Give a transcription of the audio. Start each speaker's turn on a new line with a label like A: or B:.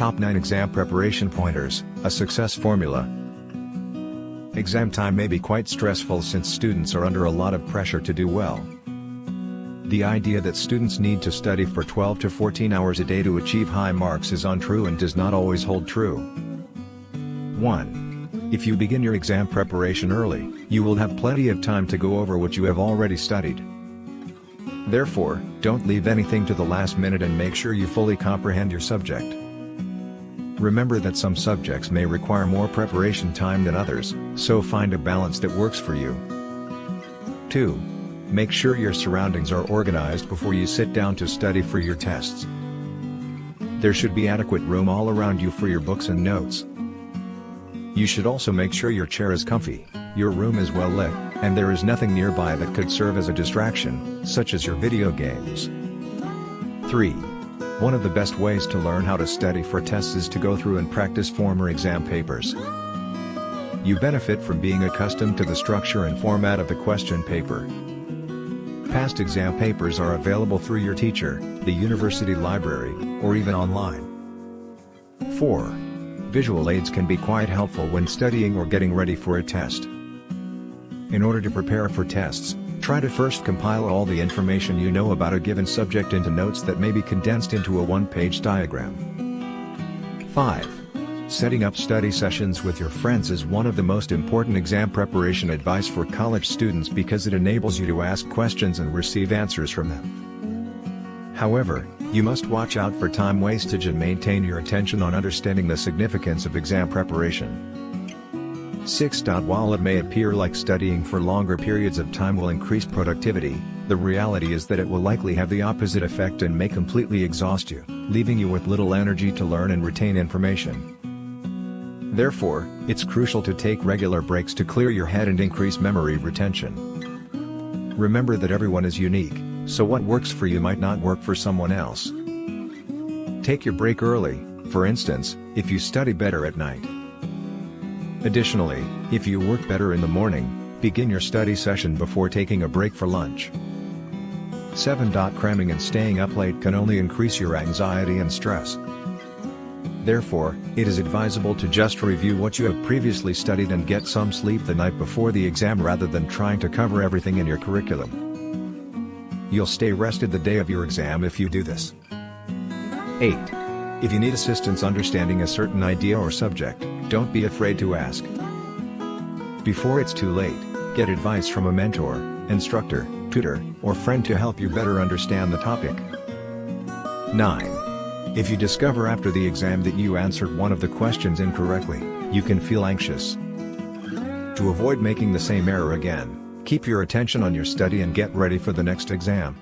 A: Top 9 Exam Preparation Pointers, a Success Formula. Exam time may be quite stressful since students are under a lot of pressure to do well. The idea that students need to study for 12 to 14 hours a day to achieve high marks is untrue and does not always hold true. 1. If you begin your exam preparation early, you will have plenty of time to go over what you have already studied. Therefore, don't leave anything to the last minute and make sure you fully comprehend your subject. Remember that some subjects may require more preparation time than others, so find a balance that works for you. 2. Make sure your surroundings are organized before you sit down to study for your tests. There should be adequate room all around you for your books and notes. You should also make sure your chair is comfy, your room is well lit, and there is nothing nearby that could serve as a distraction, such as your video games. 3. One of the best ways to learn how to study for tests is to go through and practice former exam papers. You benefit from being accustomed to the structure and format of the question paper. Past exam papers are available through your teacher, the university library, or even online. 4. Visual aids can be quite helpful when studying or getting ready for a test. In order to prepare for tests, try to first compile all the information you know about a given subject into notes that may be condensed into a one-page diagram. 5. Setting up study sessions with your friends is one of the most important exam preparation advice for college students because it enables you to ask questions and receive answers from them. However, you must watch out for time wastage and maintain your attention on understanding the significance of exam preparation. 6. While it may appear like studying for longer periods of time will increase productivity, the reality is that it will likely have the opposite effect and may completely exhaust you, leaving you with little energy to learn and retain information. Therefore, it's crucial to take regular breaks to clear your head and increase memory retention. Remember that everyone is unique, so what works for you might not work for someone else. Take your break early, for instance, if you study better at night. Additionally, if you work better in the morning, begin your study session before taking a break for lunch. 7. Cramming and staying up late can only increase your anxiety and stress. Therefore, it is advisable to just review what you have previously studied and get some sleep the night before the exam rather than trying to cover everything in your curriculum. You'll stay rested the day of your exam if you do this. 8. If you need assistance understanding a certain idea or subject, don't be afraid to ask. Before it's too late, get advice from a mentor, instructor, tutor, or friend to help you better understand the topic. 9. If you discover after the exam that you answered one of the questions incorrectly, you can feel anxious. To avoid making the same error again, keep your attention on your study and get ready for the next exam.